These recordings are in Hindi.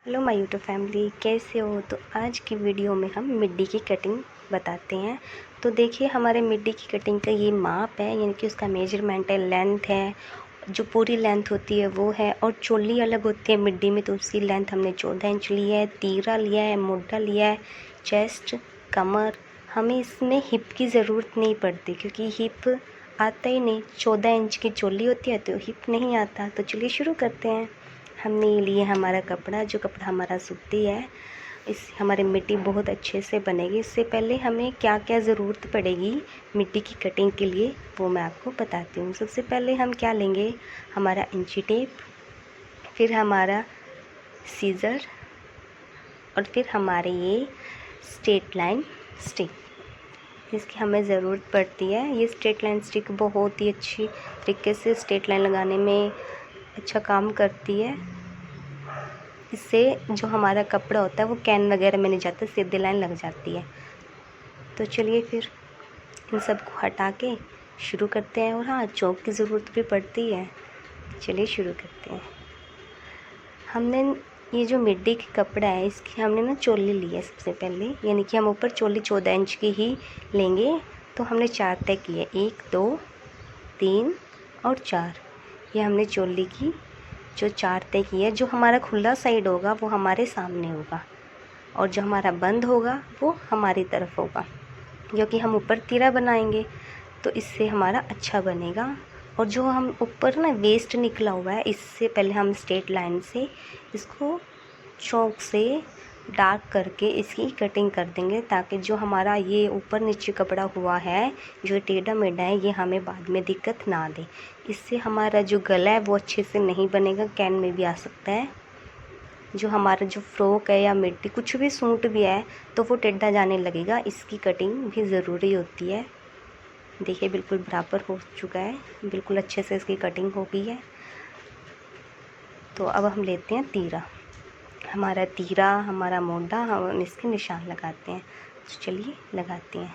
हेलो माय यूट्यूब फैमिली, कैसे हो। तो आज की वीडियो में हम मिड्डी की कटिंग बताते हैं। तो देखिए, हमारे मिड्डी की कटिंग का ये माप है, यानी कि उसका मेजरमेंट है, लेंथ है, जो पूरी लेंथ होती है वो है। और चोली अलग होती है मिड्डी में, तो उसकी लेंथ हमने 14 इंच ली है। तीरा लिया है, मोटा लिया है, चेस्ट, कमर। हमें इसमें हिप की ज़रूरत नहीं पड़ती क्योंकि हिप आता ही नहीं। 14 इंच की चोली होती है तो हिप नहीं आता। तो चलिए शुरू करते हैं। हमने ये लिए हमारा कपड़ा, जो कपड़ा हमारा सूती है, इससे हमारी मिट्टी बहुत अच्छे से बनेगी। इससे पहले हमें क्या क्या ज़रूरत पड़ेगी मिट्टी की कटिंग के लिए, वो मैं आपको बताती हूँ। सबसे पहले हम क्या लेंगे, हमारा इंची टेप, फिर हमारा सीज़र, और फिर हमारे ये स्ट्रेट लाइन स्टिक, इसकी हमें ज़रूरत पड़ती है। ये स्ट्रेट लाइन स्टिक बहुत ही अच्छी तरीके से स्ट्रेट लाइन लगाने में अच्छा काम करती है। इससे जो हमारा कपड़ा होता है वो कैन वगैरह में नहीं जाता, सीधी लाइन लग जाती है। तो चलिए फिर इन सब को हटा के शुरू करते हैं। और हाँ, चौक की ज़रूरत भी पड़ती है। चलिए शुरू करते हैं। हमने ये जो मिड्डी का कपड़ा है, इसकी हमने ना चोली ली है सबसे पहले, यानी कि हम ऊपर चोली 14 इंच की ही लेंगे। तो हमने 4 तय किए, 1 2 3 और 4। ये हमने चोली की जो 4 तय की है। जो हमारा खुला साइड होगा वो हमारे सामने होगा, और जो हमारा बंद होगा वो हमारी तरफ होगा, क्योंकि हम ऊपर तीरा बनाएंगे तो इससे हमारा अच्छा बनेगा। और जो हम ऊपर ना वेस्ट निकला हुआ है, इससे पहले हम स्ट्रेट लाइन से इसको चौक से डार्क करके इसकी कटिंग कर देंगे, ताकि जो हमारा ये ऊपर नीचे कपड़ा हुआ है, जो टेढ़ा मेढ़ा है, ये हमें बाद में दिक्कत ना दे। इससे हमारा जो गला है वो अच्छे से नहीं बनेगा, कैन में भी आ सकता है। जो हमारा जो फ्रॉक है या मिड्डी कुछ भी सूट भी है तो वो टेढ़ा जाने लगेगा। इसकी कटिंग भी ज़रूरी होती है। देखिए, बिल्कुल बराबर हो चुका है, बिल्कुल अच्छे से इसकी कटिंग हो गई है। तो अब हम लेते हैं तीरा, हमारा तीरा, हमारा मोंडा, हम इसके निशान लगाते हैं। तो चलिए लगाते हैं।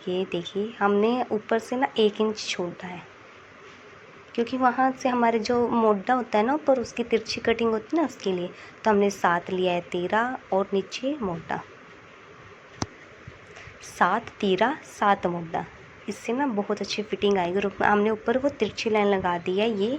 ये देखिए, हमने ऊपर से ना 1 इंच छोड़ा है, क्योंकि वहाँ से हमारे जो मोटा होता है ना ऊपर, उसकी तिरछी कटिंग होती है ना, उसके लिए। तो हमने 7 लिया है तीरा, और नीचे मोटा। 7 तीरा 7 मोटा, इससे ना बहुत अच्छी फिटिंग आएगी। और हमने ऊपर वो तिरछी लाइन लगा दी है ये,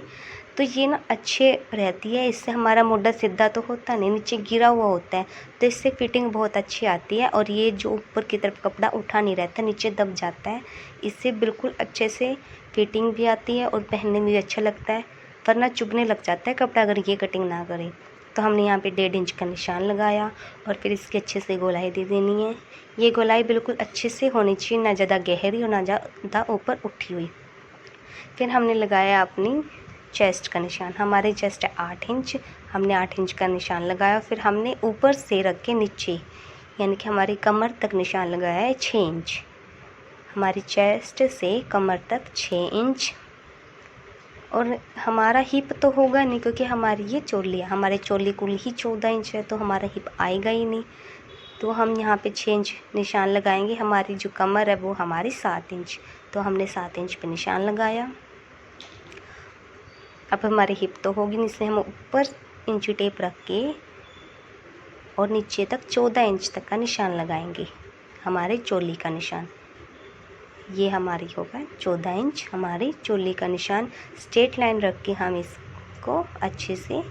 तो ये ना अच्छे रहती है। इससे हमारा मोटा सीधा तो होता नहीं, नीचे गिरा हुआ होता है, तो इससे फिटिंग बहुत अच्छी आती है। और ये जो ऊपर की तरफ कपड़ा उठा नहीं रहता, नीचे दब जाता है। इससे बिल्कुल अच्छे से फिटिंग भी आती है और पहनने में भी अच्छा लगता है। वरना चुभने लग जाता है कपड़ा अगर ये कटिंग ना करें। तो हमने यहाँ पे 1.5 इंच का निशान लगाया, और फिर इसकी अच्छे से गोलाई दे देनी है। ये गोलाई बिल्कुल अच्छे से होनी चाहिए, ना ज़्यादा गहरी और ना ज़्यादा ऊपर उठी हुई। फिर हमने लगाया अपनी चेस्ट का निशान। हमारी चेस्ट है 8 इंच, हमने 8 इंच का निशान लगाया। फिर हमने ऊपर से रख के नीचे, यानी कि हमारी कमर तक निशान लगाया है 6 इंच। हमारी चेस्ट से कमर तक 6 इंच। और हमारा हिप तो होगा नहीं, क्योंकि हमारी ये चोली है, हमारे चोली कुल ही 14 इंच है, तो हमारा हिप आएगा ही नहीं। तो हम यहाँ पे 6 इंच निशान लगाएंगे। हमारी जो कमर है वो हमारी 7 इंच, तो हमने 7 इंच पे निशान लगाया। अब हमारी हिप तो होगी नहीं, इसलिए हम ऊपर इंची टेप रख के और नीचे तक 14 इंच तक का निशान लगाएंगे, हमारे चोली का निशान। ये हमारी होगा 14 इंच हमारी चोली का निशान। स्ट्रेट लाइन रख के हम इसको अच्छे से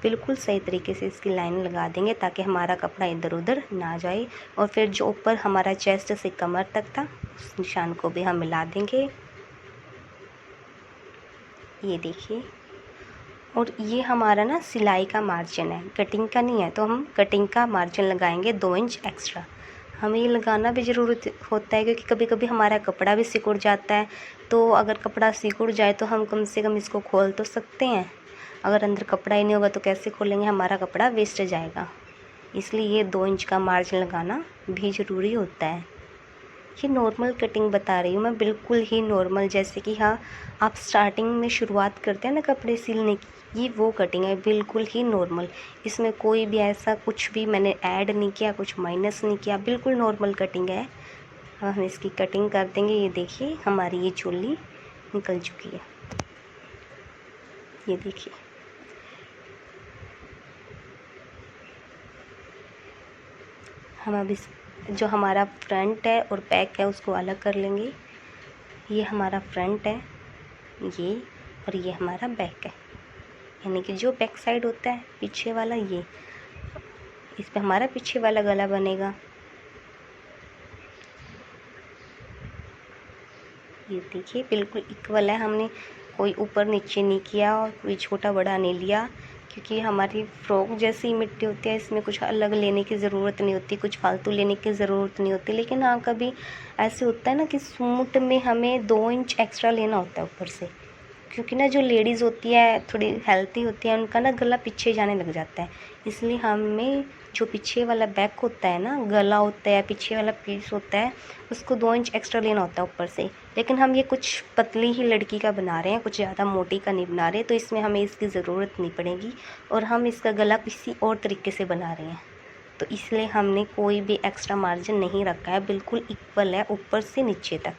बिल्कुल सही तरीके से इसकी लाइन लगा देंगे, ताकि हमारा कपड़ा इधर उधर ना जाए। और फिर जो ऊपर हमारा चेस्ट से कमर तक था, उस निशान को भी हम मिला देंगे। ये देखिए, और ये हमारा ना सिलाई का मार्जिन है, कटिंग का नहीं है। तो हम कटिंग का मार्जिन लगाएंगे 2 इंच एक्स्ट्रा। हमें ये लगाना भी ज़रूरत होता है, क्योंकि कभी कभी हमारा कपड़ा भी सिकुड़ जाता है। तो अगर कपड़ा सिकुड़ जाए तो हम कम से कम इसको खोल तो सकते हैं। अगर अंदर कपड़ा ही नहीं होगा तो कैसे खोलेंगे, हमारा कपड़ा वेस्ट जाएगा। इसलिए ये 2 इंच का मार्जिन लगाना भी ज़रूरी होता है। ये नॉर्मल कटिंग बता रही हूँ मैं, बिल्कुल ही नॉर्मल, जैसे कि हाँ आप स्टार्टिंग में शुरुआत करते हैं ना कपड़े सिलने की, ये वो कटिंग है, बिल्कुल ही नॉर्मल। इसमें कोई भी ऐसा कुछ भी मैंने ऐड नहीं किया, कुछ माइनस नहीं किया, बिल्कुल नॉर्मल कटिंग है। अब हम इसकी कटिंग कर देंगे। ये देखिए, हमारी ये चोली निकल चुकी है। ये देखिए, हम अब इस जो हमारा फ्रंट है और बैक है उसको अलग कर लेंगे। ये हमारा फ्रंट है ये, और ये हमारा बैक है, यानी कि जो बैक साइड होता है पीछे वाला, ये इस पे हमारा पीछे वाला गला बनेगा। ये देखिए बिल्कुल इक्वल है, हमने कोई ऊपर नीचे नहीं किया और कोई छोटा बड़ा नहीं लिया, क्योंकि हमारी फ्रॉक जैसी मिट्टी होती है, इसमें कुछ अलग लेने की ज़रूरत नहीं होती, कुछ फालतू लेने की ज़रूरत नहीं होती। लेकिन हाँ, कभी ऐसे होता है ना कि सूट में हमें 2 इंच एक्स्ट्रा लेना होता है ऊपर से, क्योंकि ना जो लेडीज़ होती है थोड़ी हेल्थी होती है, उनका ना गला पीछे जाने लग जाता है। इसलिए हमें जो पीछे वाला बैक होता है ना, गला होता है, पीछे वाला पीस होता है, उसको 2 इंच एक्स्ट्रा लेना होता है ऊपर से। लेकिन हम ये कुछ पतली ही लड़की का बना रहे हैं, कुछ ज़्यादा मोटी का नहीं बना रहे, तो इसमें हमें इसकी ज़रूरत नहीं पड़ेगी। और हम इसका गला किसी और तरीके से बना रहे हैं, तो इसलिए हमने कोई भी एक्स्ट्रा मार्जिन नहीं रखा है, बिल्कुल इक्वल है ऊपर से नीचे तक।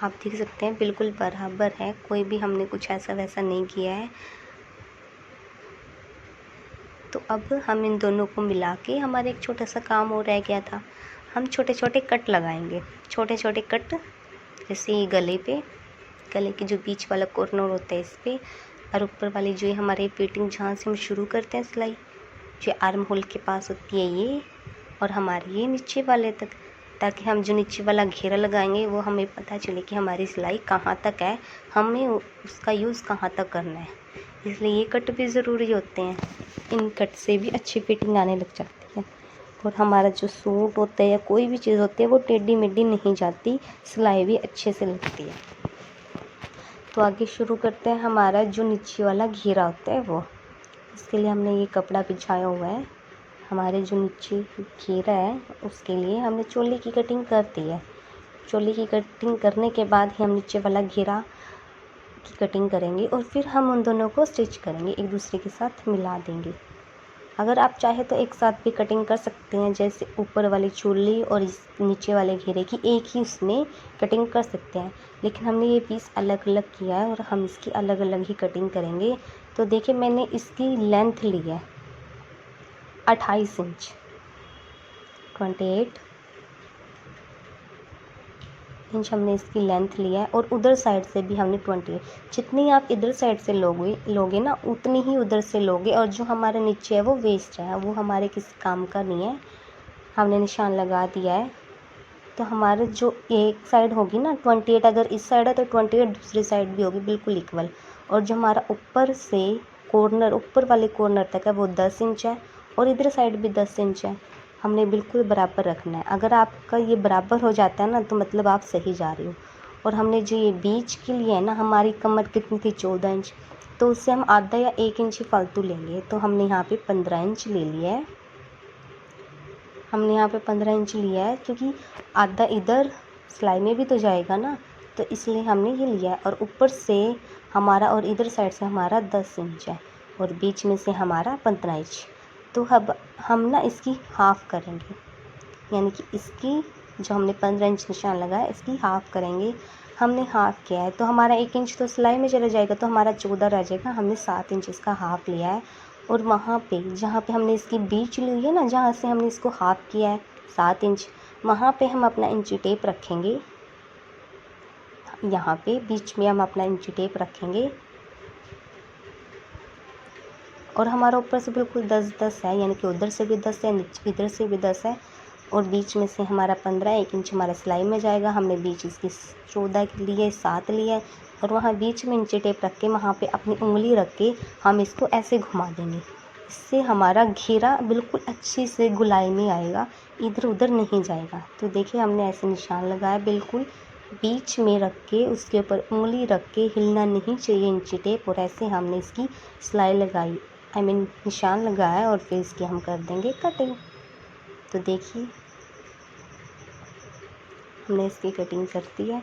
आप देख सकते हैं बिल्कुल बराबर है, कोई भी हमने कुछ ऐसा वैसा नहीं किया है। तो अब हम इन दोनों को मिला के, हमारा एक छोटा सा काम और रह गया था, हम छोटे छोटे कट लगाएंगे। छोटे छोटे कट जैसे गले पे, गले के जो बीच वाला कॉर्नर होता है इस पर, और ऊपर वाली जो हमारे फिटिंग जहाँ से हम शुरू करते हैं सिलाई, जो आर्म होल के पास होती है ये, और हमारे ये नीचे वाले तक, ताकि हम जो नीचे वाला घेरा लगाएंगे वो हमें पता चले कि हमारी सिलाई कहाँ तक है, हमें उसका यूज़ कहाँ तक करना है। इसलिए ये कट भी ज़रूरी होते हैं, इन कट से भी अच्छी फिटिंग आने लग जाती है, और हमारा जो सूट होता है या कोई भी चीज़ होती है वो टेढ़ी मेढ़ी नहीं जाती, सिलाई भी अच्छे से लगती है। तो आगे शुरू करते हैं, हमारा जो नीचे वाला घेरा होता है वो, इसके लिए हमने ये कपड़ा बिछाया हुआ है। हमारे जो नीचे घेरा है उसके लिए हमने चोली की कटिंग कर दी है। चोली की कटिंग करने के बाद ही हम नीचे वाला घेरा की कटिंग करेंगे, और फिर हम उन दोनों को स्टिच करेंगे, एक दूसरे के साथ मिला देंगे। अगर आप चाहे तो एक साथ भी कटिंग कर सकते हैं, जैसे ऊपर वाली चोली और इस नीचे वाले घेरे की एक ही उसमें कटिंग कर सकते हैं, लेकिन हमने ये पीस अलग अलग किया है और हम इसकी अलग अलग ही कटिंग करेंगे। तो देखिए मैंने इसकी लेंथ ली है 28 इंच, 28 इंच हमने इसकी लेंथ लिया है, और उधर साइड से भी हमने 28, जितनी आप इधर साइड से लोगे ना उतनी ही उधर से लोगे, और जो हमारे नीचे है वो वेस्ट है, वो हमारे किसी काम का नहीं है। हमने निशान लगा दिया है, तो हमारे जो एक साइड होगी ना 28, अगर इस साइड है तो 28 दूसरी साइड भी होगी, बिल्कुल इक्वल। और जो हमारा ऊपर से कॉर्नर, ऊपर वाले कॉर्नर तक है वो 10 इंच है, और इधर साइड भी 10 इंच है, हमने बिल्कुल बराबर रखना है। अगर आपका ये बराबर हो जाता है ना तो मतलब आप सही जा रही हो। और हमने जो ये बीच के लिए है ना, हमारी कमर कितनी थी 14 इंच, तो उससे हम आधा या 1 इंच ही फालतू लेंगे, तो हमने यहाँ पे 15 इंच ले लिया है। हमने यहाँ पे 15 इंच लिया है, क्योंकि आधा इधर सिलाई में भी तो जाएगा ना, तो इसलिए हमने ये लिया है। और ऊपर से हमारा और इधर साइड से हमारा 10 इंच है, और बीच में से हमारा 15 इंच। तो अब हम ना इसकी हाफ़ करेंगे, यानी कि इसकी जो हमने 15 इंच निशान लगाया इसकी हाफ़ करेंगे। हमने हाफ़ किया है तो हमारा 1 इंच तो सिलाई में चला जाएगा, तो हमारा 14 रह जाएगा। हमने 7 इंच इसका हाफ़ लिया है, और वहाँ पे जहाँ पे हमने इसकी बीच ली है ना, जहाँ से हमने इसको हाफ़ किया है 7 इंच, वहाँ पे हम अपना इंची टेप रखेंगे। यहाँ पे बीच में हम अपना इंची टेप रखेंगे, और हमारा ऊपर से बिल्कुल 10-10 है, यानी कि उधर से भी 10 है, इधर से भी 10 है, और बीच में से हमारा 15, 1 इंच हमारा सिलाई में जाएगा। हमने बीच इसकी 14 के लिए 7 लिया है, और वहाँ बीच में इंची टेप रख के वहाँ पे अपनी उंगली रख के हम इसको ऐसे घुमा देंगे। इससे हमारा घेरा बिल्कुल अच्छे से गुलाई में आएगा, इधर उधर नहीं जाएगा। तो देखिए हमने ऐसे निशान लगाया, बिल्कुल बीच में रख के उसके ऊपर उंगली रख के, हिलना नहीं चाहिए इंची टेप, और ऐसे हमने इसकी सिलाई लगाई, निशान लगाया, और फिर इसकी हम कर देंगे कटिंग। तो देखिए हमने इसकी कटिंग कर दी है।